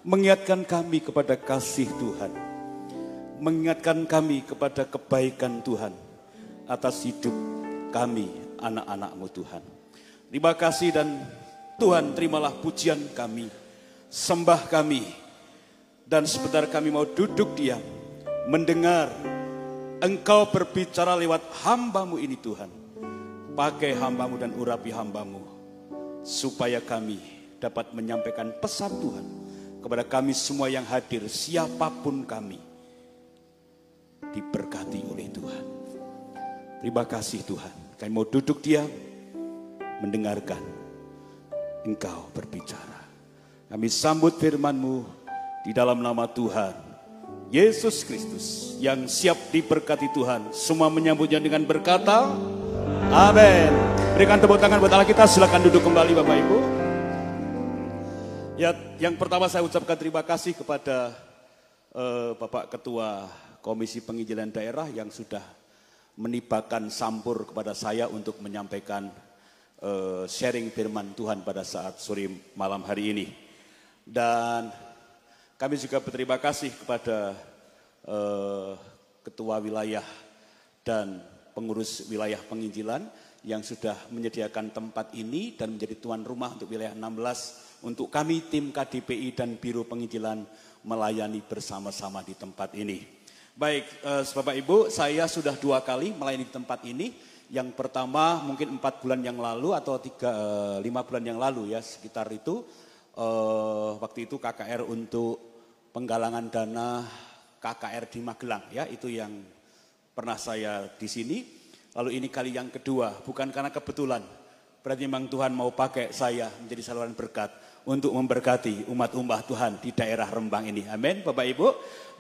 mengingatkan kami kepada kasih Tuhan, mengingatkan kami kepada kebaikan Tuhan atas hidup kami, anak-anak-Mu Tuhan. Terima kasih dan Tuhan terimalah pujian kami, sembah kami, dan sebentar kami mau duduk diam, mendengar Engkau berbicara lewat hamba-Mu ini Tuhan. Pakai hamba-Mu dan urapi hamba-Mu, supaya kami dapat menyampaikan pesan Tuhan kepada kami semua yang hadir, siapapun kami, diberkati oleh Tuhan. Terima kasih Tuhan, kami mau duduk diam, mendengarkan Engkau berbicara. Kami sambut firman-Mu di dalam nama Tuhan Yesus Kristus yang siap diberkati Tuhan. Semua menyambutnya dengan berkata, amin. Berikan tepuk tangan buat Allah kita, silakan duduk kembali Bapak Ibu. Ya, yang pertama saya ucapkan terima kasih kepada Bapak Ketua Komisi Penginjilan Daerah yang sudah menibakan sampur kepada saya untuk menyampaikan sharing firman Tuhan pada saat sore malam hari ini. Dan kami juga berterima kasih kepada Ketua Wilayah dan Pengurus Wilayah Penginjilan yang sudah menyediakan tempat ini dan menjadi tuan rumah untuk wilayah 16 untuk kami tim KDPI dan Biro Penginjilan melayani bersama-sama di tempat ini. Baik, Bapak Ibu, saya sudah 2 kali melayani di tempat ini. Yang pertama mungkin 4 bulan yang lalu atau 5 bulan yang lalu ya, sekitar itu. Waktu itu KKR untuk penggalangan dana KKR di Magelang ya, itu yang pernah saya di sini. Lalu ini kali yang kedua, bukan karena kebetulan, berarti memang Tuhan mau pakai saya menjadi saluran berkat untuk memberkati umat-umat Tuhan di daerah Rembang ini. Amin Bapak Ibu.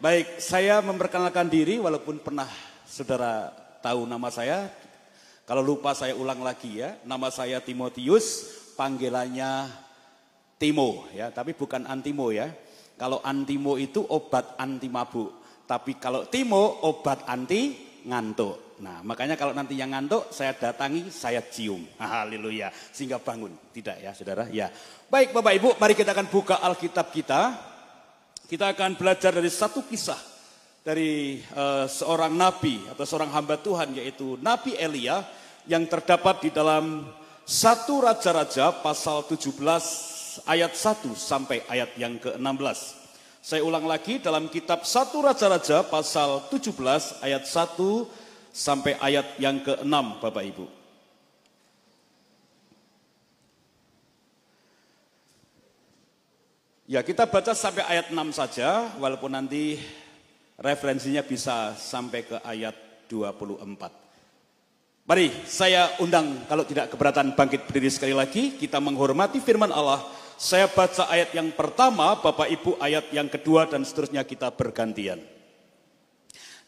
Baik, saya memperkenalkan diri walaupun pernah saudara tahu nama saya. Kalau lupa saya ulang lagi ya, nama saya Timotius, panggilannya Timo ya, tapi bukan Antimo ya. Kalau Antimo itu obat anti mabuk, tapi kalau Timo obat anti ngantuk. Nah, makanya kalau nanti yang ngantuk saya datangi, saya cium. Haleluya, sehingga bangun. Tidak ya, Saudara? Ya. Baik Bapak Ibu, mari kita akan buka Alkitab kita. Kita akan belajar dari satu kisah dari seorang nabi atau seorang hamba Tuhan, yaitu Nabi Elia, yang terdapat di dalam 1 Raja-Raja pasal 17 ayat 1 sampai ayat yang ke-16. Saya ulang lagi, dalam kitab 1 Raja-Raja pasal 17 ayat 1 sampai ayat yang ke-6 Bapak Ibu. Ya, kita baca sampai ayat 6 saja, walaupun nanti referensinya bisa sampai ke ayat 24. Mari saya undang, kalau tidak keberatan bangkit berdiri sekali lagi, kita menghormati firman Allah. Saya baca ayat yang pertama, Bapak Ibu ayat yang kedua, dan seterusnya kita bergantian.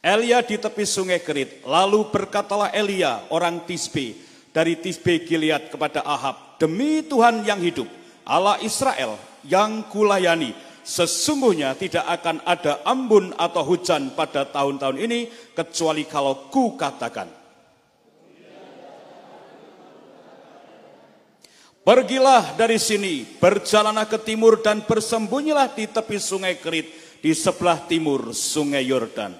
Elia di tepi sungai Kerit, lalu berkatalah Elia orang Tisbe dari Tisbe Gilead kepada Ahab, demi Tuhan yang hidup, Allah Israel yang kulayani, sesungguhnya tidak akan ada embun atau hujan pada tahun-tahun ini, kecuali kalau ku katakan. Pergilah dari sini, berjalanlah ke timur dan bersembunyilah di tepi sungai Kerit di sebelah timur sungai Yordan.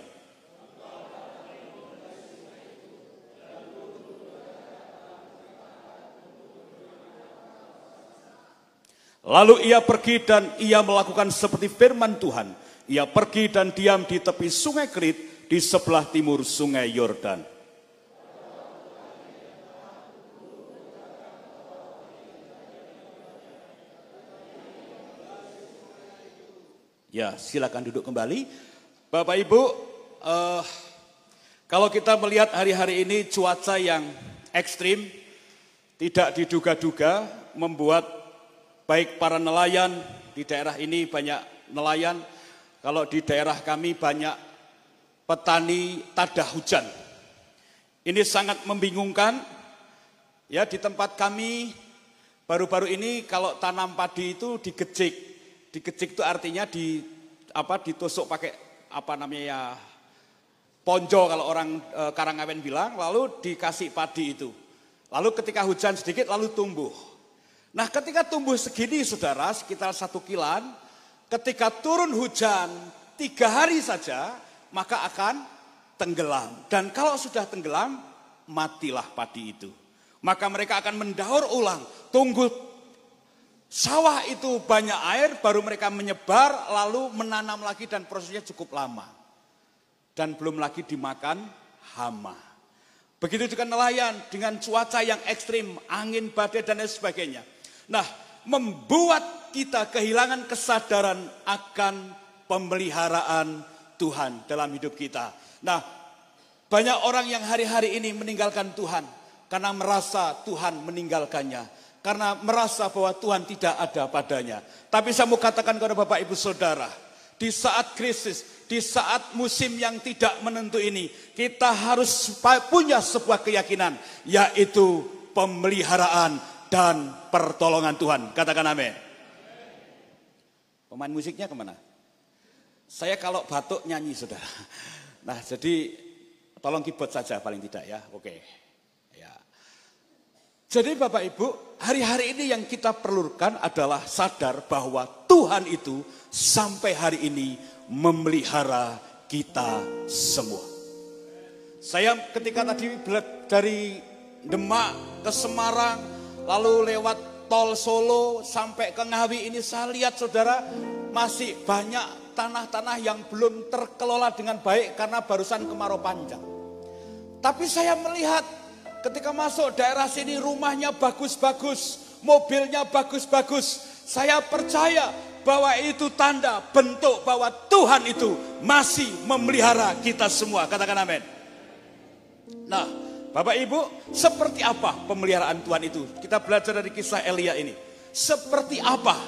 Lalu ia pergi dan ia melakukan seperti firman Tuhan. Ia pergi dan diam di tepi sungai Kerit di sebelah timur sungai Yordan. Ya, silakan duduk kembali. Bapak Ibu, kalau kita melihat hari-hari ini cuaca yang ekstrim, tidak diduga-duga, membuat baik para nelayan di daerah ini banyak nelayan. Kalau di daerah kami banyak petani tada hujan. Ini sangat membingungkan. Ya, di tempat kami baru-baru ini kalau tanam padi itu digejik. Digejik itu artinya ditusuk pakai ponjo kalau orang Karangawen bilang, lalu dikasih padi itu. Lalu ketika hujan sedikit lalu tumbuh. Nah, ketika tumbuh segini Saudara, sekitar 1 kilan, ketika turun hujan 3 hari saja, maka akan tenggelam. Dan kalau sudah tenggelam, matilah padi itu. Maka mereka akan mendaur ulang, tunggu sawah itu banyak air, baru mereka menyebar, lalu menanam lagi dan prosesnya cukup lama. Dan belum lagi dimakan hama. Begitu juga nelayan dengan cuaca yang ekstrim, angin, badai dan lain sebagainya. Nah, membuat kita kehilangan kesadaran akan pemeliharaan Tuhan dalam hidup kita. Nah, banyak orang yang hari-hari ini meninggalkan Tuhan karena merasa Tuhan meninggalkannya, karena merasa bahwa Tuhan tidak ada padanya. Tapi saya mau katakan kepada Bapak Ibu Saudara, di saat krisis, di saat musim yang tidak menentu ini, kita harus punya sebuah keyakinan, yaitu pemeliharaan dan pertolongan Tuhan. Katakan amin. Pemain musiknya kemana? Saya kalau batuk nyanyi, saudara. Nah, jadi tolong keyboard saja paling tidak ya. Oke. Ya. Jadi Bapak Ibu, hari-hari ini yang kita perlukan adalah sadar bahwa Tuhan itu sampai hari ini memelihara kita semua. Saya ketika tadi dari Demak ke Semarang, lalu lewat tol Solo sampai ke Ngawi ini, saya lihat saudara masih banyak tanah-tanah yang belum terkelola dengan baik karena barusan kemarau panjang. Tapi saya melihat ketika masuk daerah sini rumahnya bagus-bagus, mobilnya bagus-bagus. Saya percaya bahwa itu tanda bentuk bahwa Tuhan itu masih memelihara kita semua. Katakan amin. Nah, Bapak Ibu, seperti apa pemeliharaan Tuhan itu? Kita belajar dari kisah Elia ini. Seperti apa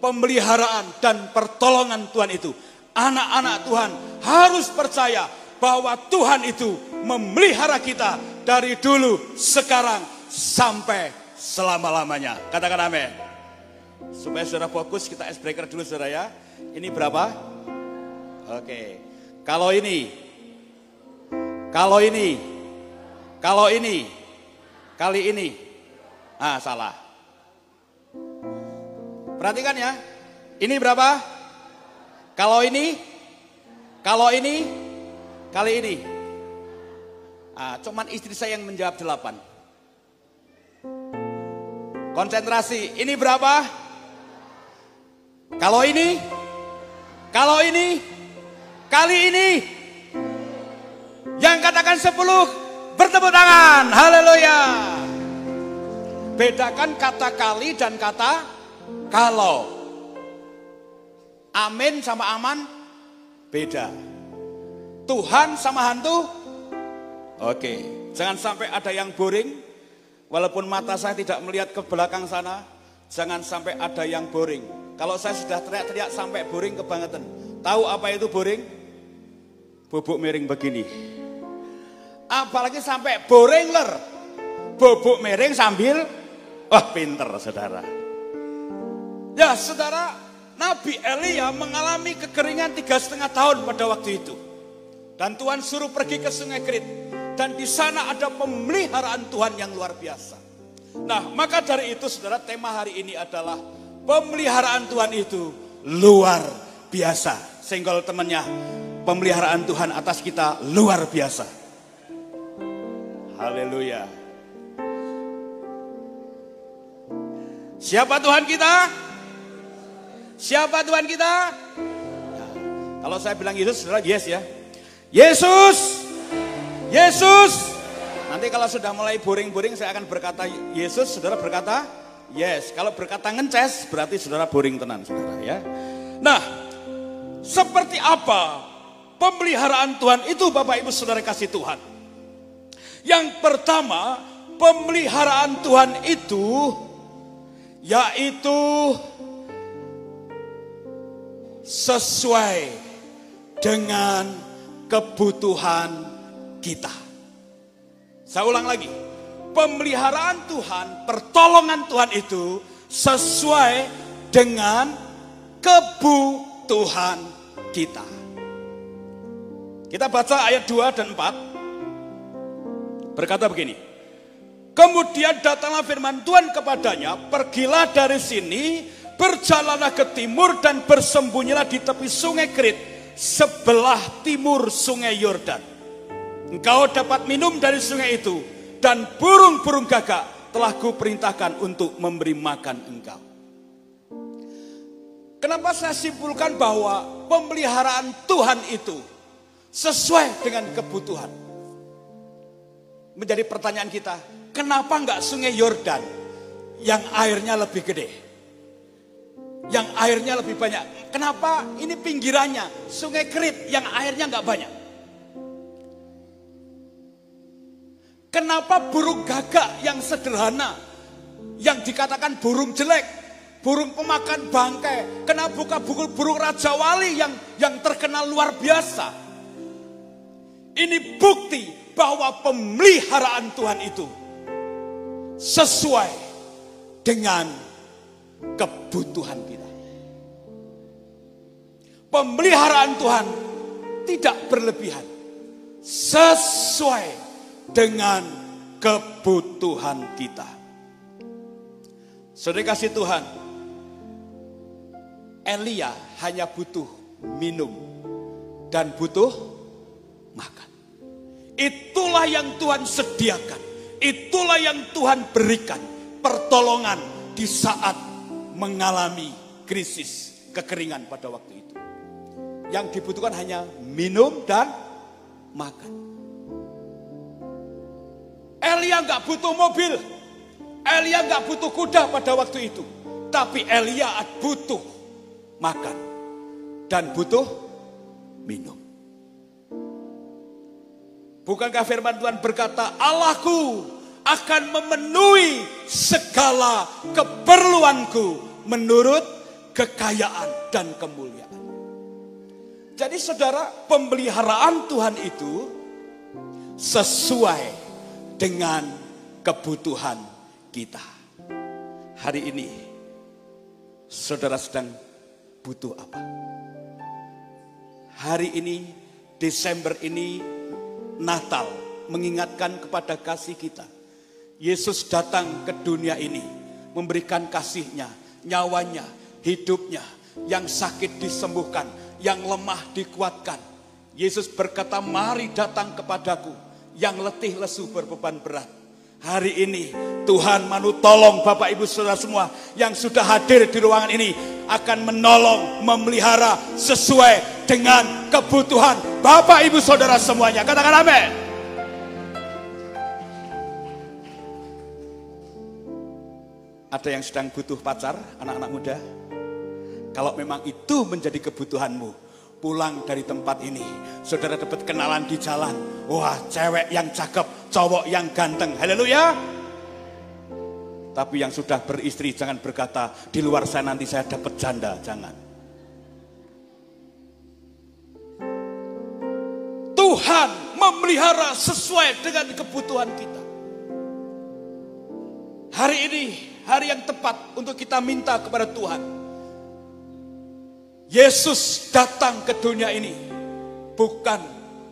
pemeliharaan dan pertolongan Tuhan itu? Anak-anak Tuhan harus percaya bahwa Tuhan itu memelihara kita dari dulu, sekarang, sampai selama-lamanya. Katakan amin. Supaya saudara fokus, kita icebreaker dulu saudara ya. Ini berapa? Oke. Kalau ini, kali ini. Ah, salah. Perhatikan ya. Ini berapa? Kalau ini, kali ini. Ah, cuman istri saya yang menjawab 8. Konsentrasi. Ini berapa? Kalau ini, kali ini. Yang katakan 10, bertepuk tangan. Haleluya. Bedakan kata kali dan kata kalau. Amin sama aman beda. Tuhan sama hantu. Oke, jangan sampai ada yang boring. Walaupun mata saya tidak melihat ke belakang sana, jangan sampai ada yang boring. Kalau saya sudah teriak-teriak sampai boring kebangetan. Tahu apa itu boring? Bubuk miring begini. Apalagi sampai boring ler. Bubuk miring sambil, wah pinter saudara. Ya saudara, Nabi Elia mengalami kekeringan 3,5 tahun pada waktu itu. Dan Tuhan suruh pergi ke Sungai Kerit. Dan di sana ada pemeliharaan Tuhan yang luar biasa. Nah, maka dari itu saudara, tema hari ini adalah pemeliharaan Tuhan itu luar biasa. Senggol temannya, pemeliharaan Tuhan atas kita luar biasa. Haleluya. Siapa Tuhan kita? Siapa Tuhan kita? Nah, kalau saya bilang Yesus, saudara yes ya. Yesus. Yesus. Nanti kalau sudah mulai boring-boring saya akan berkata Yesus, saudara berkata yes. Kalau berkata ngences berarti saudara boring tenan saudara ya. Nah, seperti apa pemeliharaan Tuhan itu Bapak Ibu Saudara kasih Tuhan? Yang pertama, pemeliharaan Tuhan itu yaitu sesuai dengan kebutuhan kita. Saya ulang lagi. Pemeliharaan Tuhan, pertolongan Tuhan itu sesuai dengan kebutuhan kita. Kita baca ayat 2 dan 4. Berkata begini. Kemudian datanglah firman Tuhan kepadanya, pergilah dari sini, berjalanlah ke timur dan bersembunyilah di tepi sungai Krit, sebelah timur sungai Yordan. Engkau dapat minum dari sungai itu, dan burung-burung gagak telah kuperintahkan untuk memberi makan engkau. Kenapa saya simpulkan bahwa pemeliharaan Tuhan itu sesuai dengan kebutuhan? Menjadi pertanyaan kita, kenapa enggak sungai Yordan yang airnya lebih gede? Yang airnya lebih banyak. Kenapa ini pinggirannya sungai Krit yang airnya enggak banyak? Kenapa burung gagak yang sederhana, yang dikatakan burung jelek, burung pemakan bangkai, kenapa bukan burung Raja Wali yang terkenal luar biasa? Ini bukti bahwa pemeliharaan Tuhan itu sesuai dengan kebutuhan kita. Pemeliharaan Tuhan tidak berlebihan, sesuai dengan kebutuhan kita. Saudara kasih Tuhan, Elia hanya butuh minum dan butuh makan. Itulah yang Tuhan sediakan. Itulah yang Tuhan berikan pertolongan di saat mengalami krisis kekeringan pada waktu itu. Yang dibutuhkan hanya minum dan makan. Elia nggak butuh mobil, Elia nggak butuh kuda pada waktu itu, tapi Elia butuh makan dan butuh minum. Bukankah firman Tuhan berkata, Allahku akan memenuhi segala keperluanku menurut kekayaan dan kemuliaan. Jadi saudara, pemeliharaan Tuhan itu sesuai dengan kebutuhan kita. Hari ini saudara sedang butuh apa? Hari ini, Desember ini, Natal mengingatkan kepada kasih kita. Yesus datang ke dunia ini memberikan kasih-Nya, nyawanya, hidupnya. Yang sakit disembuhkan, yang lemah dikuatkan. Yesus berkata, mari datang kepadaku yang letih lesu berbeban berat. Hari ini Tuhan mau tolong Bapak Ibu Saudara semua yang sudah hadir di ruangan ini, akan menolong, memelihara sesuai dengan kebutuhan Bapak Ibu Saudara semuanya. Katakan amin. Ada yang sedang butuh pacar, anak-anak muda? Kalau memang itu menjadi kebutuhanmu, pulang dari tempat ini, saudara dapat kenalan di jalan. Wah, cewek yang cakep, cowok yang ganteng. Haleluya. Tapi yang sudah beristri jangan berkata, di luar sana nanti saya dapat janda. Jangan. Tuhan memelihara sesuai dengan kebutuhan kita. Hari ini, hari yang tepat untuk kita minta kepada Tuhan. Yesus datang ke dunia ini bukan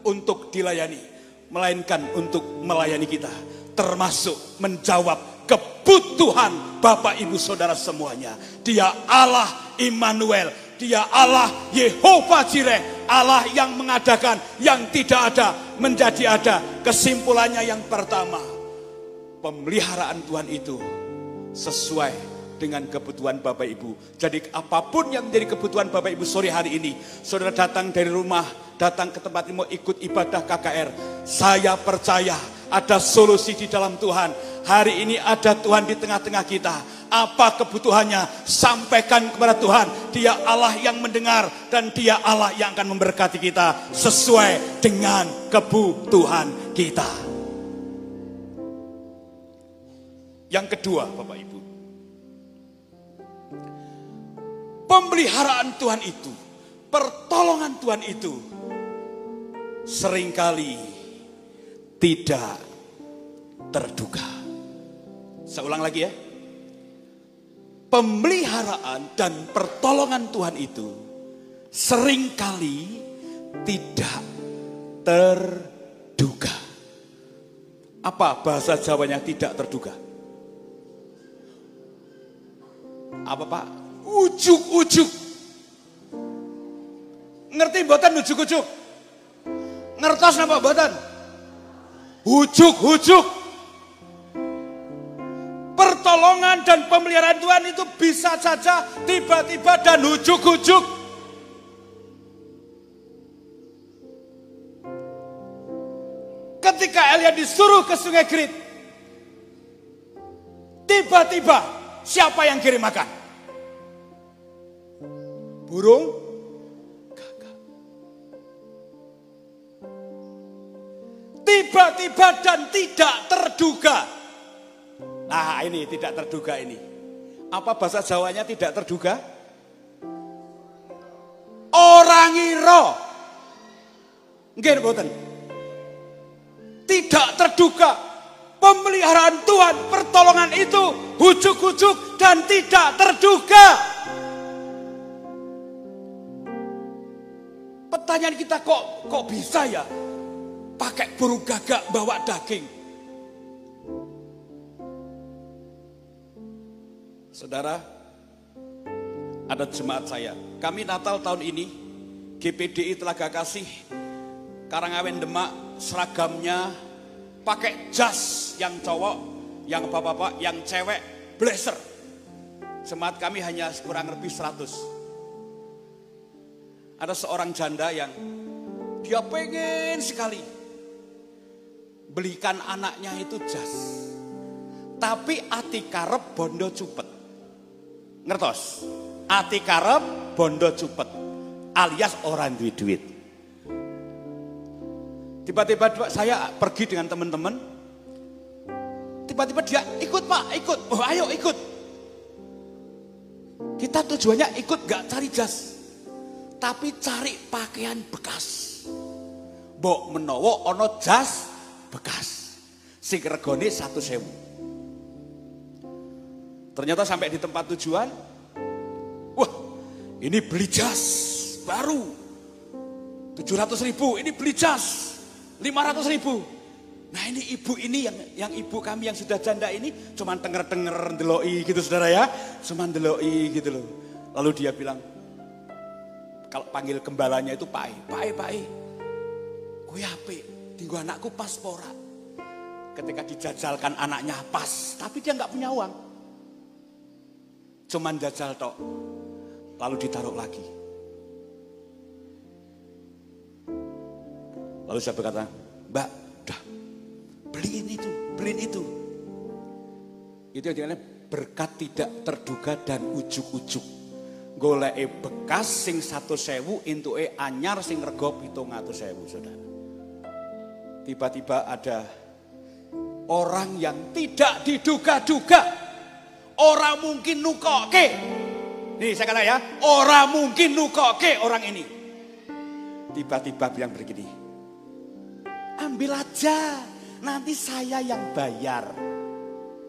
untuk dilayani, melainkan untuk melayani kita, termasuk menjawab kebutuhan Bapak Ibu Saudara semuanya. Dia Allah Immanuel, Dia Allah Yehova Jireh, Allah yang mengadakan yang tidak ada menjadi ada. Kesimpulannya yang pertama, pemeliharaan Tuhan itu sesuai dengan kebutuhan Bapak Ibu. Jadi apapun yang menjadi kebutuhan Bapak Ibu sore hari ini, saudara datang dari rumah, datang ke tempat ini mau ikut ibadah KKR, saya percaya ada solusi di dalam Tuhan. Hari ini ada Tuhan di tengah-tengah kita. Apa kebutuhannya? Sampaikan kepada Tuhan. Dia Allah yang mendengar dan Dia Allah yang akan memberkati kita sesuai dengan kebutuhan kita. Yang kedua, Bapak Ibu, pemeliharaan Tuhan itu, pertolongan Tuhan itu seringkali tidak terduga. Saya ulang lagi ya. Pemeliharaan dan pertolongan Tuhan itu seringkali tidak terduga. Apa bahasa Jawanya tidak terduga? Apa Pak? Ujuk-ujuk. Ngerti mboten ujuk-ujuk? Ngertos napa mboten? Ujuk-ujuk. Pertolongan dan pemeliharaan Tuhan itu bisa saja tiba-tiba dan ujuk-ujuk. Ketika Elia disuruh ke Sungai Kerit, tiba-tiba siapa yang kirim makan? Burung gagak. Tiba-tiba dan tidak terduga. Nah ini tidak terduga ini. Apa bahasa Jawanya tidak terduga? Orang iro. Nggih mboten. Tidak terduga. Pemeliharaan Tuhan, pertolongan itu ujuk-ujuk dan tidak terduga. Pertanyaan kita kok bisa ya pakai burung gagak bawa daging? Saudara, ada jemaat saya. Kami Natal tahun ini, GPDI Telaga Kasih, Karangawen Demak, seragamnya pakai jas yang cowok, yang bapak-bapak, yang cewek, blazer. Jemaat kami hanya kurang lebih 100. Ada seorang janda yang dia pengen sekali belikan anaknya itu jas. Tapi ati karep bondo cupet. Ngertos? Ati karep bondo cupet. Alias orang duit-duit. Tiba-tiba saya pergi dengan teman-teman. Tiba-tiba dia ikut Pak, ikut. Oh ayo ikut. Kita tujuannya ikut gak cari jas. Tapi cari pakaian bekas. Mbok menawa ono jas bekas. Sing regane 1.000. Ternyata sampai di tempat tujuan. Wah, ini beli jas baru 700.000. Ini beli jas 500.000. Nah ini ibu ini yang ibu kami yang sudah janda ini cuman denger-denger ndeloi gitu saudara ya. Cuman ndeloi gitu loh. Lalu dia bilang, kalau panggil gembalanya itu Pai. Kuwi apik, tinggu anakku pas pora. Ketika dijajalkan anaknya pas, tapi dia nggak punya uang. Cuman jajal tok. Lalu ditaruh lagi. Lalu saya berkata, Mbak, dah beliin itu. Itu yang dimana berkat tidak terduga dan ujuk-ujuk. Goleke bekas sing 1.000 entuke anyar sing rega 700.000 saudara. Tiba-tiba ada orang yang tidak diduga-duga. Orang mungkin nukoke. Nih saya kata ya, orang mungkin nukoke orang ini. Tiba-tiba bilang begini, ambil aja, nanti saya yang bayar.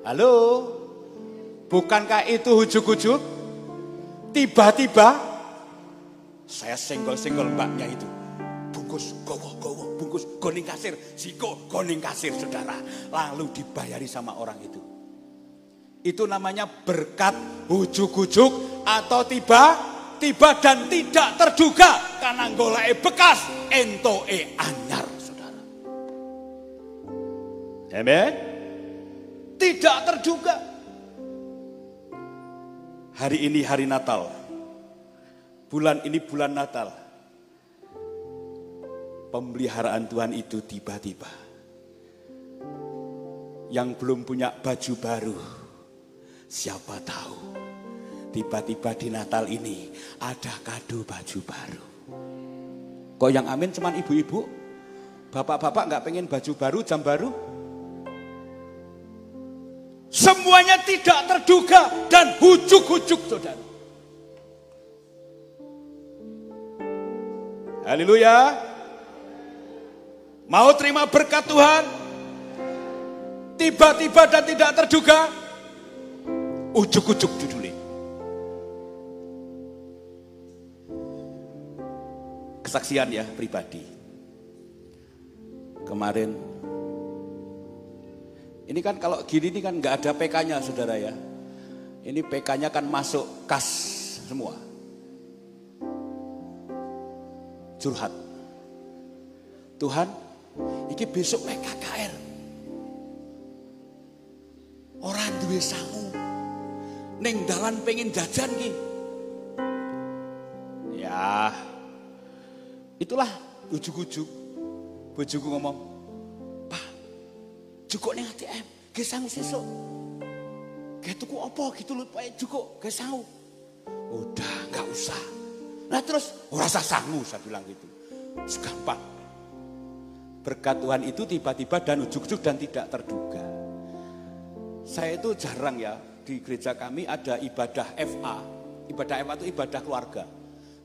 Halo, bukankah itu ujuk-ujuk? Tiba-tiba saya senggol-senggol mbaknya itu. Bungkus, gowo, bungkus, goning kasir, siko, goning kasir saudara. Lalu dibayari sama orang itu. Itu namanya berkat ujuk-ujuk atau tiba-tiba dan tidak terduga. Karena goleke bekas, entoke anyar saudara. Amen. Tidak terduga. Hari ini hari Natal. Bulan ini bulan Natal. Pemeliharaan Tuhan itu tiba-tiba. Yang belum punya baju baru, siapa tahu tiba-tiba di Natal ini ada kado baju baru. Kok yang amin cuman ibu-ibu? Bapak-bapak gak pengen baju baru, jam baru? Semuanya tidak terduga dan ujuk-ujuk saudara. Haleluya. Mau terima berkat Tuhan? Tiba-tiba dan tidak terduga? Ujuk-ujuk judulnya. Kesaksian ya pribadi. Kemarin ini kan kalau gini ini kan nggak ada PK-nya saudara ya. Ini PK-nya kan masuk kas semua. Curhat. Tuhan, iki besok PKKR. Orang duwe sangu. Ning dalan pengen jajan ki. Ya. Itulah ujuk-ujuk. Bojoku ngomong, "Pak, jukuk ning ATM, ge sangu sesuk." Ge tuku apa gitu lho, Pak, jukuk, ge sangu. Udah, enggak usah. Nah terus, ora usah sangu, saya bilang gitu. Segampang. Berkat Tuhan itu tiba-tiba dan ujuk-ujuk dan tidak terduga. Saya itu jarang ya, di gereja kami ada ibadah FA. Ibadah FA itu ibadah keluarga.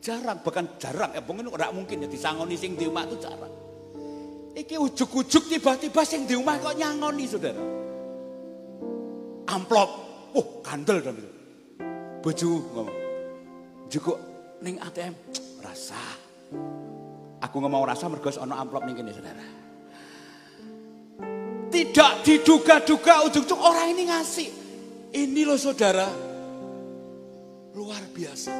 Jarang, bahkan jarang. Mungkin ora mungkin ya disangoni sing di rumah itu jarang. Iki ujuk-ujuk tiba-tiba sing di rumah kok nyangoni, saudara. Amplop, kandel dan itu. Bojo ngomong, "Jukuk ning ATM, rasa." Aku ngomong rasa mergo ana amplop ning kene, saudara. Tidak diduga-duga ujuk-ujuk orang ini ngasih. Ini loh saudara, luar biasa.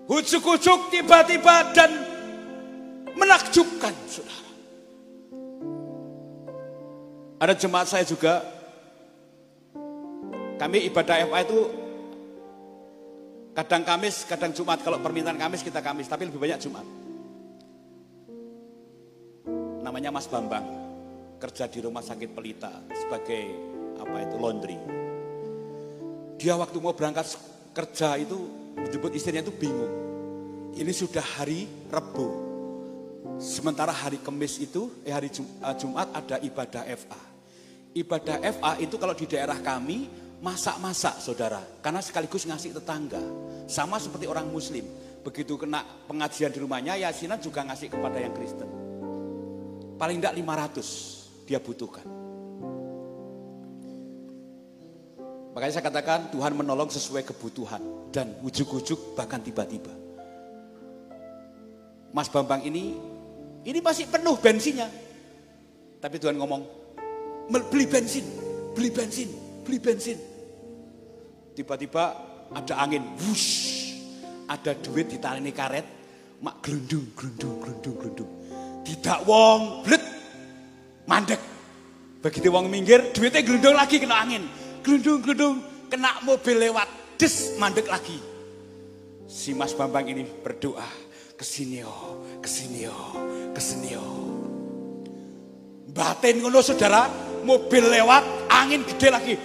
Ujuk-ujuk tiba-tiba dan menakjubkan, saudara. Ada jemaat saya juga, kami ibadah FA itu kadang Kamis, kadang Jumat. Kalau permintaan Kamis kita Kamis, tapi lebih banyak Jumat. Namanya Mas Bambang, kerja di rumah sakit Pelita sebagai laundry. Dia waktu mau berangkat kerja itu menjemput istrinya itu bingung. Ini sudah hari Rabu. Sementara hari Kamis itu, hari Jumat ada ibadah FA. Ibadah FA itu kalau di daerah kami masak-masak, saudara, karena sekaligus ngasih tetangga. Sama seperti orang Muslim, begitu kena pengajian di rumahnya, yasinan juga ngasih kepada yang Kristen. Paling tidak 500 dia butuhkan. Makanya saya katakan Tuhan menolong sesuai kebutuhan dan ujuk-ujuk bahkan tiba-tiba. Mas Bambang ini masih penuh bensinnya. Tapi Tuhan ngomong, beli bensin. Tiba-tiba ada angin, wush, ada duit ditaleni karet, mak glundung. Tidak wong, blet, mandek. Begitu wong minggir, duitnya glundung lagi kena angin. Glundung, kena mobil lewat, des, mandek lagi. Si Mas Bambang ini berdoa, kesini yo. Batin ngono saudara, mobil lewat, angin gede lagi.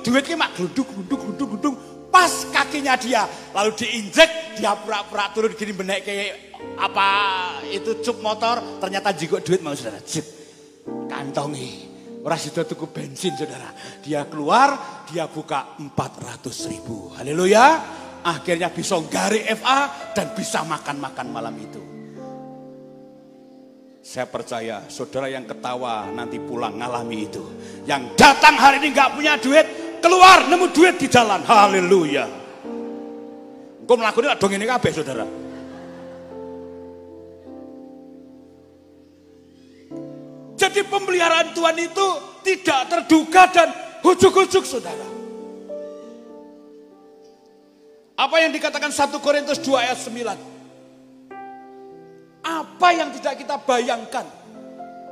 Duitnya mak glundung. Pas kakinya dia, lalu diinjek, dia pura-pura turun gini benek kayak cup motor, ternyata jigok duit mau saudara. Jip, kantongi. Orang sudah tuku bensin saudara. Dia keluar, dia buka 400.000. Haleluya. Akhirnya bisa gari FA dan bisa makan malam itu. Saya percaya saudara yang ketawa nanti pulang ngalami itu. Yang datang hari ini gak punya duit, keluar nemu duit di jalan. Haleluya. Engkau melakukan dong ini kabeh saudara. Jadi pemeliharaan Tuhan itu tidak terduga dan ujuk-ujuk saudara. Apa yang dikatakan 1 Korintus 2 ayat 9. Apa yang tidak kita bayangkan,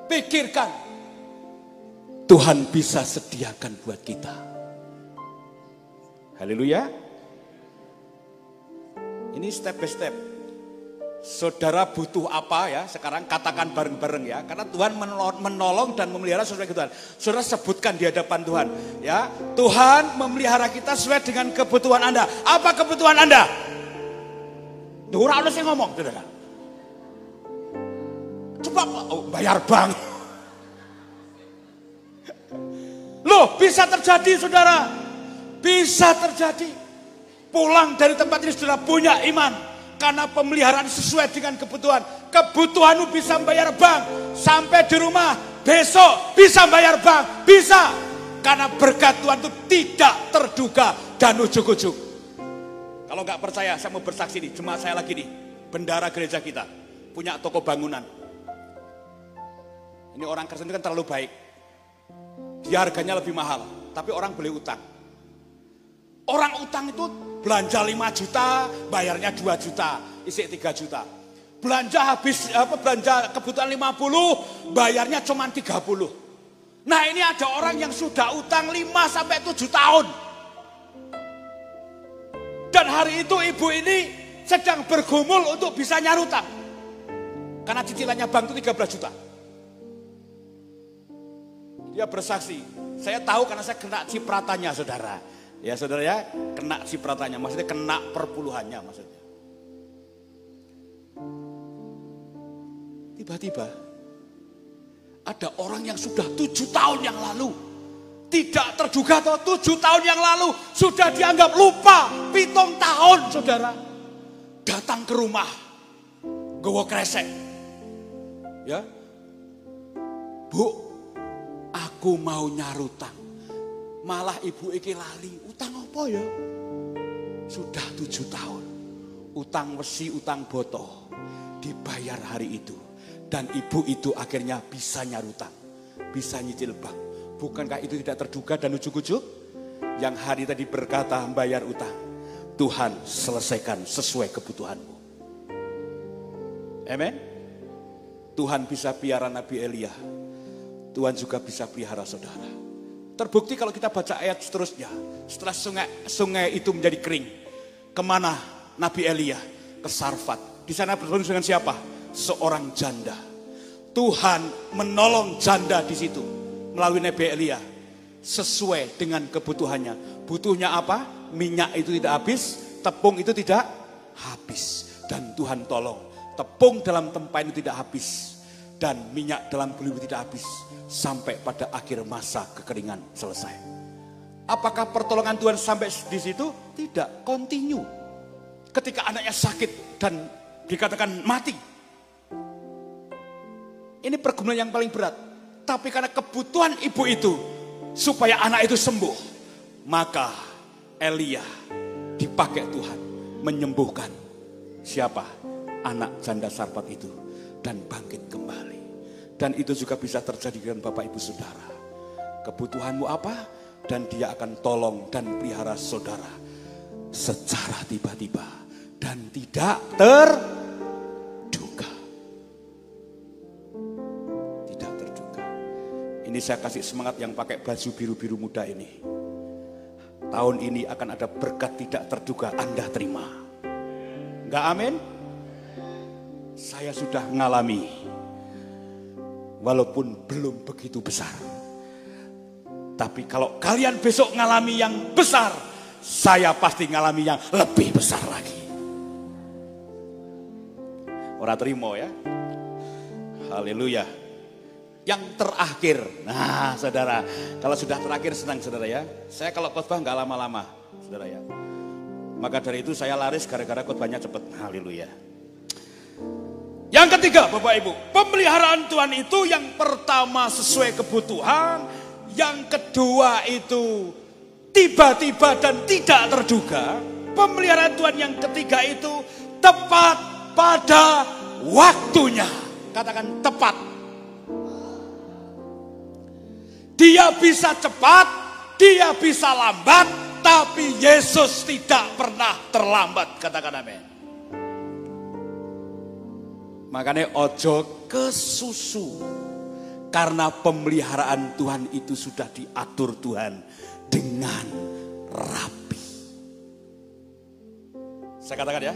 pikirkan, Tuhan bisa sediakan buat kita. Haleluya. Ini step by step. Saudara butuh apa ya? Sekarang katakan bareng-bareng ya. Karena Tuhan menolong dan memelihara sesuai kebutuhan. Saudara sebutkan di hadapan Tuhan. Ya, Tuhan memelihara kita sesuai dengan kebutuhan Anda. Apa kebutuhan Anda? Ora ono sing ngomong, saudara. Coba bayar bank. Loh, bisa terjadi saudara. Bisa terjadi. Pulang dari tempat ini saudara punya iman. Karena pemeliharaan sesuai dengan kebutuhan. Kebutuhanmu bisa bayar bank. Sampai di rumah besok bisa bayar bank. Bisa. Karena berkat Tuhan itu tidak terduga dan ujuk-ujuk. Kalau nggak percaya saya mau bersaksi nih. Jemaat saya lagi nih. Bendara gereja kita. Punya toko bangunan. Ini orang Kristen kan terlalu baik. Dia harganya lebih mahal. Tapi orang boleh utang. Orang utang itu Belanja 5 juta, bayarnya 2 juta, isi 3 juta. Belanja habis belanja kebutuhan 50, bayarnya cuma 30. Nah, ini ada orang yang sudah utang 5 sampai 7 tahun. Dan hari itu ibu ini sedang bergumul untuk bisa nyarutang. Karena cicilannya bank itu 13 juta. Dia bersaksi, saya tahu karena saya kena cipratannya, saudara. Ya saudara ya, kena cipratannya, maksudnya kena perpuluhannya maksudnya. Tiba-tiba ada orang yang sudah 7 tahun yang lalu, tidak terduga toh, 7 tahun yang lalu sudah dianggap lupa, 7 tahun saudara, datang ke rumah, gowo kresek, ya, Bu, aku mau nyarutang. Malah ibu iki lali, utang apa ya? Sudah 7 tahun, utang wesi, utang botoh, dibayar hari itu. Dan ibu itu akhirnya bisa nyarutang, bisa nyicil bank. Bukankah itu tidak terduga dan ujuk-ujuk? Yang hari tadi berkata bayar utang, Tuhan selesaikan sesuai kebutuhanmu. Amen. Tuhan bisa pelihara Nabi Elia, Tuhan juga bisa pelihara saudara. Terbukti kalau kita baca ayat seterusnya, setelah sungai itu menjadi kering, kemana Nabi Elia? Ke Sarfat. Di sana bertemu dengan siapa? Seorang janda. Tuhan menolong janda di situ melalui Nabi Elia sesuai dengan kebutuhannya. Butuhnya apa? Minyak itu tidak habis, tepung itu tidak habis, dan Tuhan tolong. Tepung dalam tempayan itu tidak habis, dan minyak dalam beliau tidak habis, sampai pada akhir masa kekeringan selesai. Apakah pertolongan Tuhan sampai di situ? Tidak, continue. Ketika anaknya sakit dan dikatakan mati, ini pergumulan yang paling berat. Tapi karena kebutuhan ibu itu supaya anak itu sembuh, maka Elia dipakai Tuhan menyembuhkan siapa? Anak janda Sarfat itu, dan bangkit kembali. Dan itu juga bisa terjadi dengan Bapak Ibu Saudara. Kebutuhanmu apa? Dan dia akan tolong dan pelihara saudara secara tiba-tiba dan tidak terduga. Tidak terduga. Ini saya kasih semangat yang pakai baju biru-biru muda ini. Tahun ini akan ada berkat tidak terduga, Anda terima. Enggak amin? Saya sudah mengalami, walaupun belum begitu besar. Tapi kalau kalian besok ngalami yang besar, saya pasti ngalami yang lebih besar lagi. Ora terima ya. Haleluya. Yang terakhir, nah saudara, kalau sudah terakhir senang saudara ya. Saya kalau khotbah nggak lama-lama saudara ya. Maka dari itu saya laris gara-gara khotbahnya cepat. Haleluya. Yang ketiga Bapak Ibu, pemeliharaan Tuhan itu yang pertama sesuai kebutuhan, yang kedua itu tiba-tiba dan tidak terduga. Pemeliharaan Tuhan yang ketiga itu tepat pada waktunya. Katakan tepat. Dia bisa cepat, dia bisa lambat, tapi Yesus tidak pernah terlambat. Katakan amin. Makanya ojo kesusu. Karena pemeliharaan Tuhan itu sudah diatur Tuhan dengan rapi. Saya katakan ya,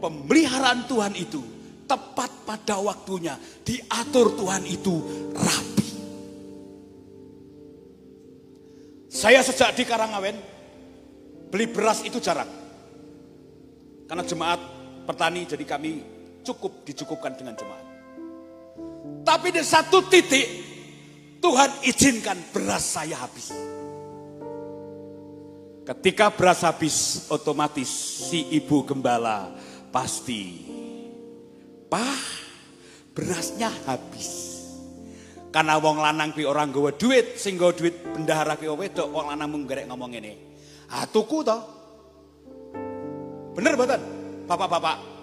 pemeliharaan Tuhan itu tepat pada waktunya, diatur Tuhan itu rapi. Saya sejak di Karangawen beli beras itu jarang. Karena jemaat petani, jadi kami dicukupkan dengan jemaat. Tapi di satu titik Tuhan izinkan beras saya habis. Ketika beras habis, otomatis si ibu gembala pasti, "Pak, berasnya habis." Karena wong lanang ki orang nggawa duit, sing nggawa duit bendahara ki wedok, wong lanang mung gerek ngomong ngene. "Ah, tuku to." Bener mboten? Bapak-bapak.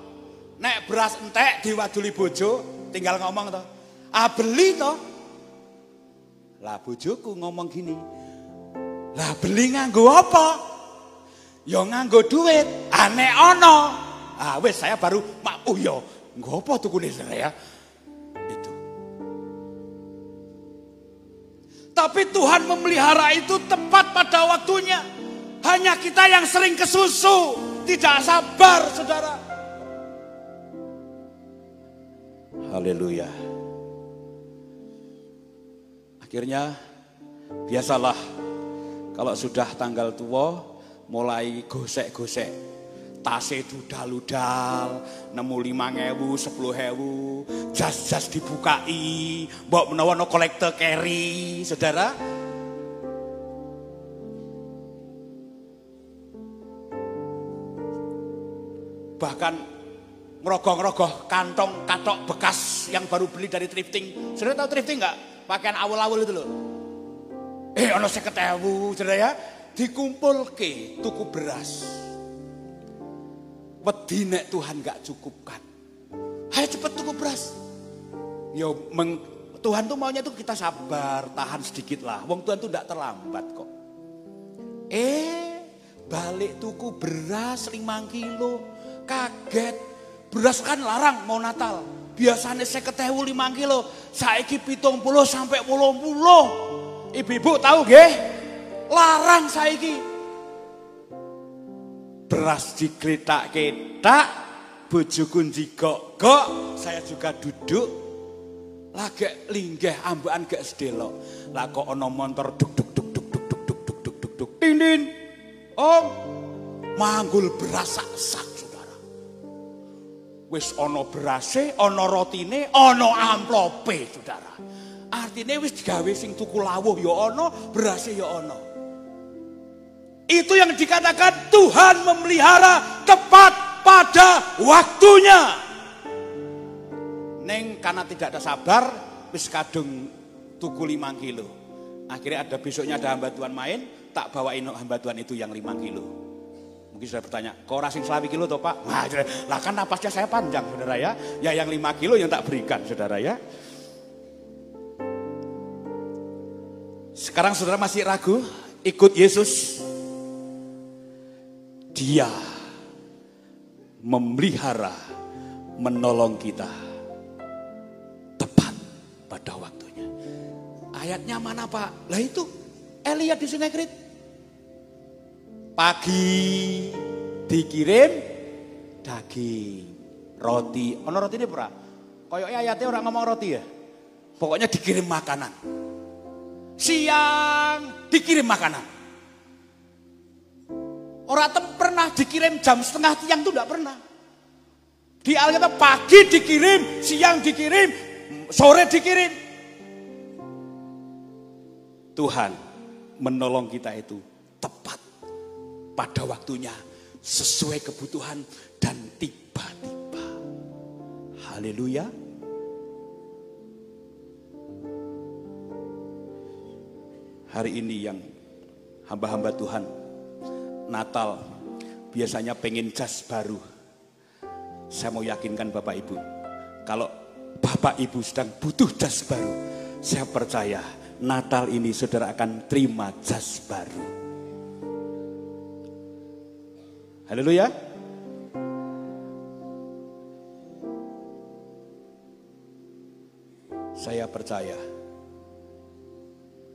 Nek beras entek diwaduli bojo, tinggal ngomong to. "Ah, beli to." Lah bojoku ngomong gini. "Lah beli nganggo apa?" ya nganggo duit, nek ono. Wis saya baru ya, ngopo tukune ya. Itu. Tapi Tuhan memelihara itu tepat pada waktunya. Hanya kita yang sering kesusu, tidak sabar, saudara. Haleluya. Akhirnya biasalah kalau sudah tanggal tua mulai gosek-gosek. Tase dudal-udal, nemu 5.000, 10.000, jas-jas dibukai, mbok menawa no kolektor carry, saudara. Bahkan ngerogoh-ngerogoh kantong katok bekas yang baru beli dari thrifting. Saudara tahu thrifting enggak? Pakaian awal-awal itu loh. Ono 50.000, saudara ya. Dikumpulke tuku beras. Wedi nek Tuhan enggak cukupkan. Ayo cepet tuku beras. Tuhan tuh maunya tuh kita sabar, tahan sedikit lah. Wong Tuhan tuh enggak terlambat kok. Balik tuku beras 5 kilo. Kaget. Beras kan larang mau Natal. Biasanya 50.000 5 kilo. Saiki 70 sampai 80. Ibu-ibu tahu nggih? Larang saiki. Beras dikletak-ketak, bojoku njigok-gok, saya juga duduk. Lagi linggih ambekan gak sedelok. Lah kok ana motor duk duk duk duk duk duk duk duk duk duk duk. Tin. Om, manggul beras sak-sak. Wis ono berase, ono rotine, ono amplope, saudara. Artinya wis digawe sing tuku lawuh ya ono, berase ya ono. Itu yang dikatakan Tuhan memelihara tepat pada waktunya. Neng karena tidak ada sabar, wis kadung tuku 5 kilo. Akhirnya ada besoknya ada hamba Tuhan main, tak bawain hamba Tuhan itu yang 5 kilo. Mungkin sudah bertanya, kok rasing 1 kilo toh Pak? Nah, lah kan napasnya saya panjang saudara ya. Ya yang 5 kilo yang tak berikan saudara ya. Sekarang saudara masih ragu ikut Yesus? Dia memelihara, menolong kita tepat pada waktunya. Ayatnya mana Pak? Lah itu Elia di Sungai Kerit. Pagi dikirim daging, roti. Ono roti ini pura. Koyoknya ayatnya orang ngomong roti ya. Pokoknya dikirim makanan. Siang dikirim makanan. Orang pernah dikirim jam setengah tiang itu enggak pernah. Di Alkitab pagi dikirim, siang dikirim, sore dikirim. Tuhan menolong kita itu tepat pada waktunya, sesuai kebutuhan dan tiba-tiba. Haleluya. Hari ini yang hamba-hamba Tuhan Natal biasanya pengen jas baru. Saya mau yakinkan Bapak Ibu, kalau Bapak Ibu sedang butuh jas baru, saya percaya Natal ini saudara akan terima jas baru. Haleluya. Saya percaya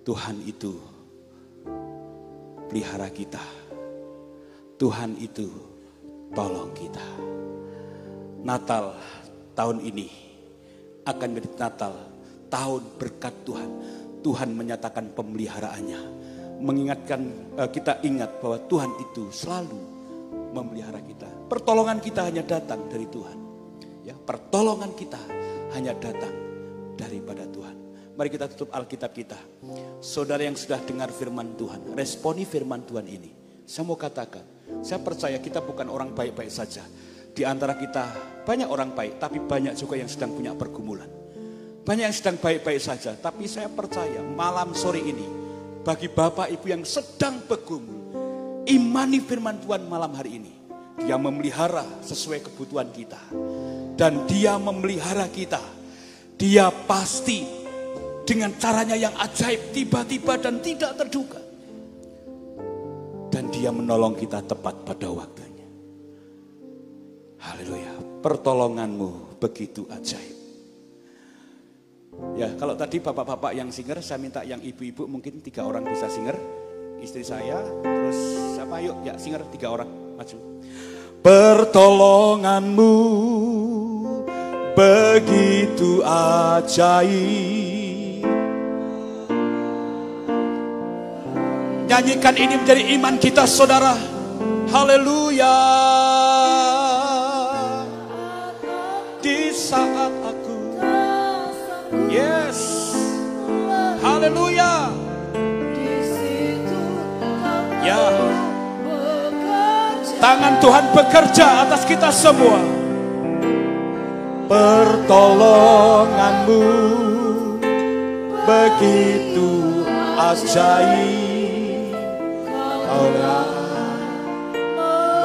Tuhan itu pelihara kita. Tuhan itu tolong kita. Natal tahun ini akan menjadi Natal tahun berkat Tuhan. Tuhan menyatakan pemeliharaannya. Mengingatkan kita ingat bahwa Tuhan itu selalu memelihara kita. Pertolongan kita hanya datang dari Tuhan. Ya, pertolongan kita hanya datang daripada Tuhan. Mari kita tutup Alkitab kita. Saudara yang sudah dengar firman Tuhan, responi firman Tuhan ini. Saya mau katakan, saya percaya kita bukan orang baik-baik saja. Di antara kita banyak orang baik, tapi banyak juga yang sedang punya pergumulan. Banyak yang sedang baik-baik saja, tapi saya percaya malam sore ini, bagi Bapak Ibu yang sedang bergumul, imani firman Tuhan malam hari ini. Dia memelihara sesuai kebutuhan kita. Dan dia memelihara kita. Dia pasti dengan caranya yang ajaib, tiba-tiba dan tidak terduga. dan Dia menolong kita tepat pada waktunya. Haleluya. Pertolongan-Mu begitu ajaib. Ya, kalau tadi bapak-bapak yang singer, saya minta yang ibu-ibu mungkin 3 orang bisa singer. Istri saya, terus siapa? Yuk, ya singer 3 orang, maju. Pertolongan-Mu begitu ajaib. Nyanyikan ini menjadi iman kita, saudara. Haleluya. Di saat aku, yes, haleluya. Ya, tangan Tuhan bekerja atas kita semua. Pertolongan-Mu begitu ajaib. Kaulah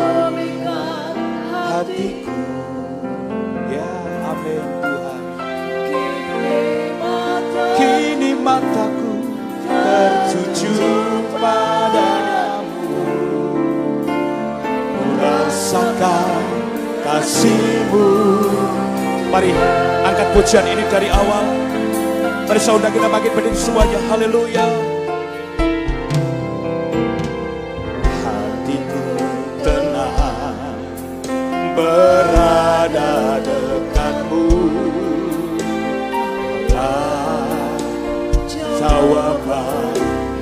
memikat hatiku. Ya, amin Tuhan. Kini mataku tertuju padamu. Rasakan kasih-Mu. Mari angkat pujian ini dari awal. Mari saudara kita bangkit berdiri semuanya. Haleluya. Hatiku tenang berada dekat-Mu. Jawaban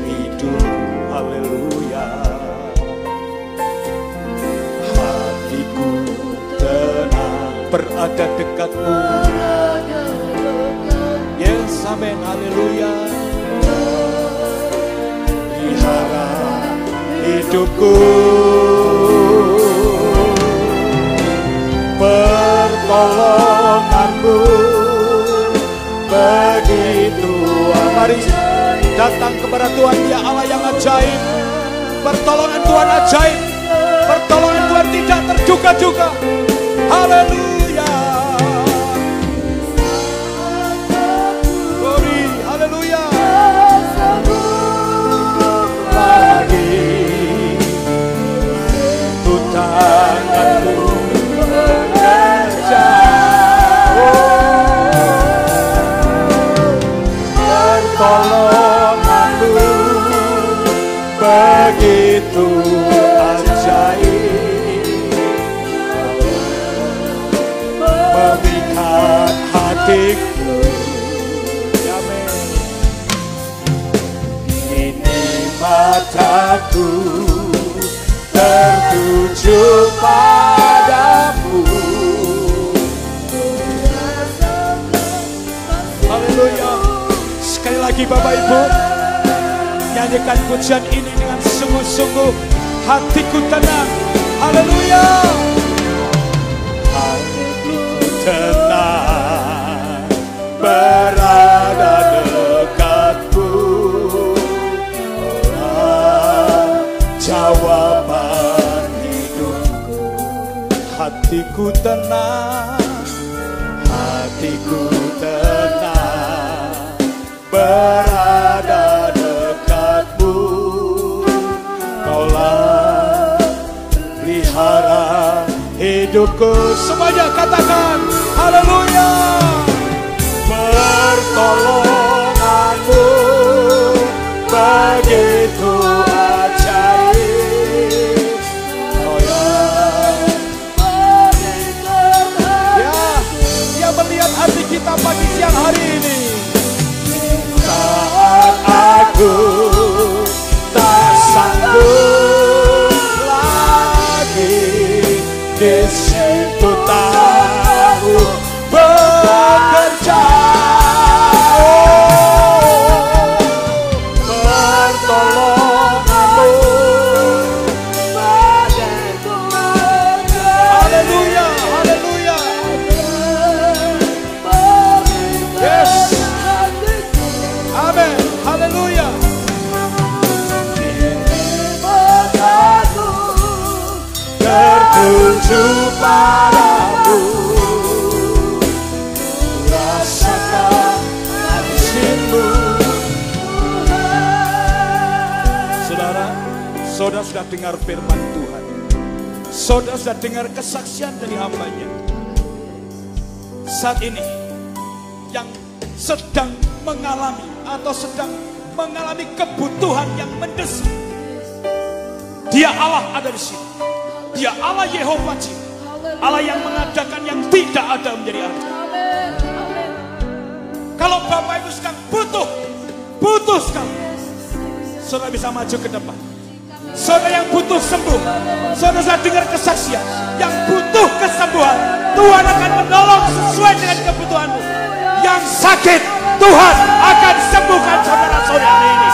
hidupku. Haleluya. Hatiku tenang berada dekat-Mu. Yes, amin, haleluya. Pelihara hidupku. Pertolongan-Mu begitu. Mari datang kepada Tuhan, Dia Allah yang ajaib. Pertolongan Tuhan ajaib. Pertolongan Tuhan tidak terduga-duga. Haleluya. Glory, haleluya. Lagi itu tangan-Mu bekerja. Pertolongan-Mu begitu ajaib. Memikat hatiku. Amin. Kini mataku tertuju padamu. Haleluya. Sekali lagi Bapak Ibu, nyanyikan pujian ini dengan sungguh-sungguh. Hatiku tenang. Haleluya. Hatiku tenang berada dekat-Mu. Jawaban hidupku. Hatiku tenang. Hatiku tenang berada dekat-Mu. Kaulah pelihara hidupku. Semuanya katakan haleluya. Pertolongan-Mu begitu ajaib. Oh ya, Dia melihat hati kita pagi siang hari ini. Saat aku tak sanggup lagi, di situ tahu bekerja. Pertolongan-Mu begitu ajaib. Haleluya, haleluya. Yes. Amin, haleluya. Tertuju padamu. Rasakan kasih-Mu. Saudara, Saudara sudah dengar firman Tuhan. Saudara sudah dengar kesaksian dari hamba-Nya. Saat ini yang sedang mengalami atau sedang mengalami kebutuhan yang mendesak, Dia Allah ada di sini. Dia Allah Yehova Jireh, Allah yang mengadakan yang tidak ada menjadi ada. Kalau Bapak Ibu sedang butuh sekali, saudara bisa maju ke depan. Saudara yang butuh sembuh, saudara saya dengar kesaksian, yang butuh kesembuhan, Tuhan akan menolong sesuai dengan kebutuhanmu. Yang sakit, Tuhan akan sembuhkan saudara-saudara ini.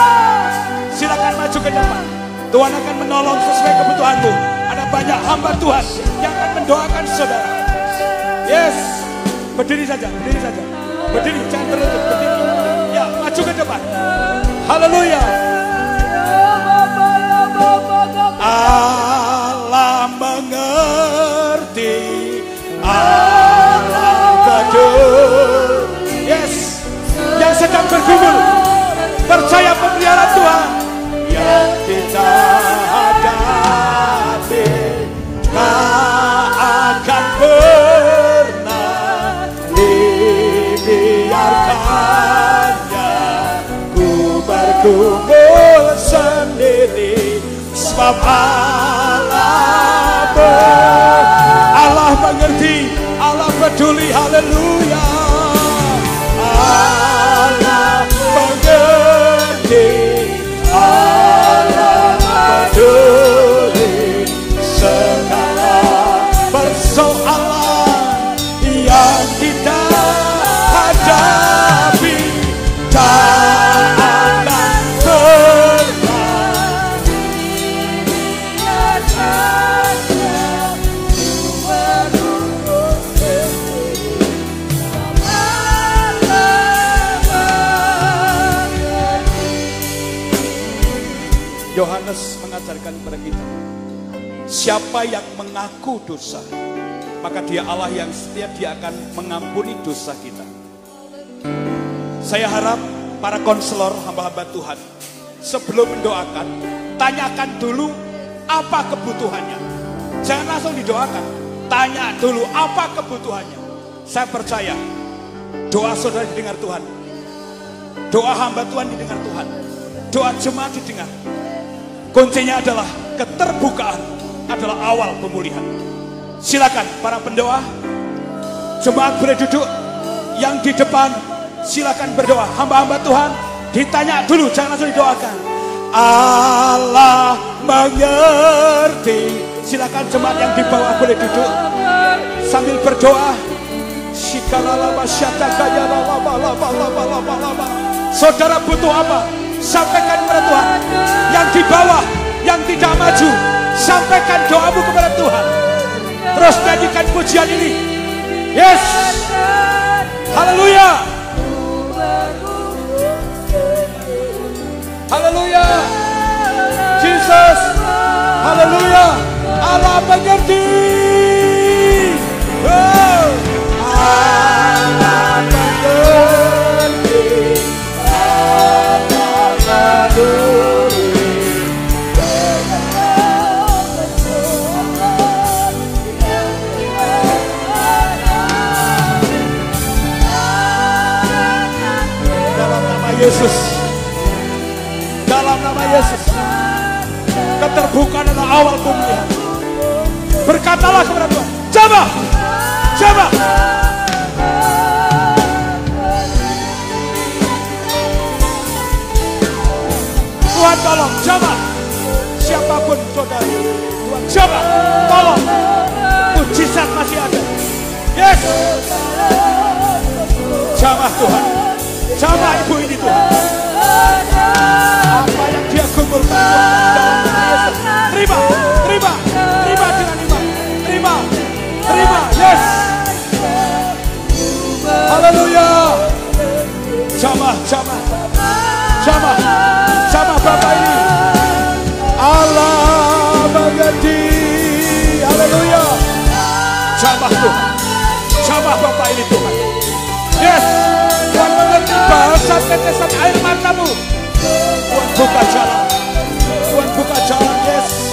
Silakan maju ke depan. Tuhan akan menolong sesuai kebutuhanmu. Ada banyak hamba Tuhan yang akan mendoakan saudara. Yes, berdiri saja. Berdiri, jangan berlutut, berdiri. Ya, maju ke depan. Haleluya. Allah mengerti, Allah peduli. Yes, yang sedang bergumul, percaya pemeliharaan Tuhan yang kita hadapi tak akan pernah dibiarkannya. Ku bergumul sendiri, sebab Allah mengerti, Allah peduli. Haleluya. Allah mengerti, Allah peduli. Segala persoalan yang kita hadapi tak akan pernah Yohanes mengajarkan kepada kita, siapa yang mengaku dosa, maka dia Allah yang setia, dia akan mengampuni dosa kita. Saya harap para konselor hamba-hamba Tuhan, sebelum mendoakan, tanyakan dulu apa kebutuhannya. Jangan langsung didoakan, tanya dulu apa kebutuhannya. Saya percaya doa saudara didengar Tuhan, doa hamba Tuhan didengar Tuhan, doa jemaat didengar. Kuncinya adalah keterbukaan adalah awal pemulihan. Silakan para pendoa, jemaat boleh duduk. Yang di depan silakan berdoa. Hamba-hamba Tuhan ditanya dulu, jangan langsung didoakan. Allah mengerti. Silakan jemaat yang di bawah boleh duduk sambil berdoa. Saudara butuh apa? Sampaikan kepada Tuhan. Yang di bawah, yang tidak maju, sampaikan doamu kepada Tuhan. Terus nyanyikan pujian ini. Yes, haleluya, haleluya, Jesus, haleluya. Allah mengerti. Oh, Allah mengerti. Allah peduli. Dalam nama Yesus, dalam nama Yesus, keterbukaan adalah awal pemulihan. Berkatalah kepada Tuhan, jamah, jamah. Tuhan tolong, jamah. Siapapun saudara, Tuhan jamah, tolong. Mujizat masih ada. Yes. Jamah Tuhan, jamah ibu ini Tuhan. Apa yang dia kumpulkan, terima, terima, terima dengan iman, terima, terima, yes. Haleluya. Jamah, jamah, jamah, jamah Bapak ini. Allah mengerti. Haleluya. Jamah Tuhan, jamah Bapak ini Tuhan. Yes, Tuhan mengerti bahasa tetesan air matamu. Tuhan buka jalan, Tuhan buka jalan, yes.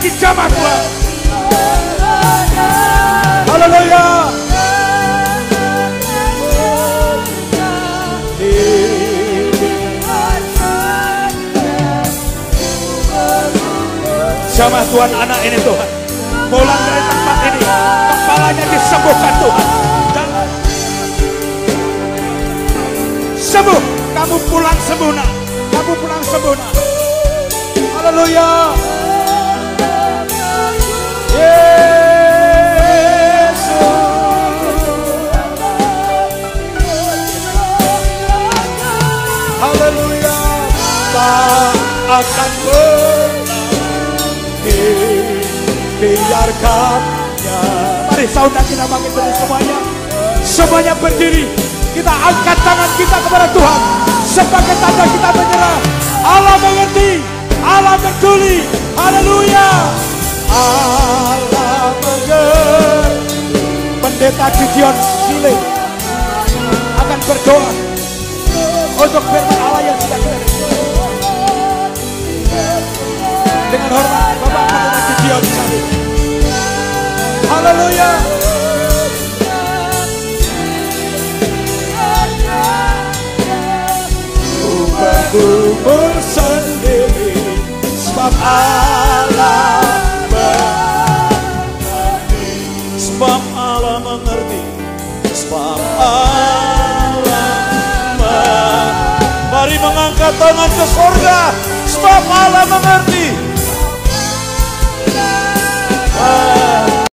lagi jamah Tuhan. Haleluya. Jamah Tuhan anak ini Tuhan. Pulang dari tempat ini, kepalanya disembuhkan Tuhan. Dan sembuh, kamu pulang sembuh nak. Kamu pulang sembuh nak. Haleluya. Haleluya. Tak akan biarkannya. Mari saudara kita bangkit berdiri semuanya. Semuanya berdiri. Kita angkat tangan kita kepada Tuhan sebagai tanda kita menyerah. Allah mengerti, Allah peduli. Haleluya. Allah mengerti. Pendeta Gideon Sile akan berdoa untuk firman Allah yang sudah kita dengar. Dengan hormat Bapak Pendeta Gideon Sile. Haleluya. Kubur sendiri sebab Allah mengerti. Sebab Allah mengerti. Sebab Allah mengerti. Mari mengangkat tangan ke surga. Sebab Allah mengerti.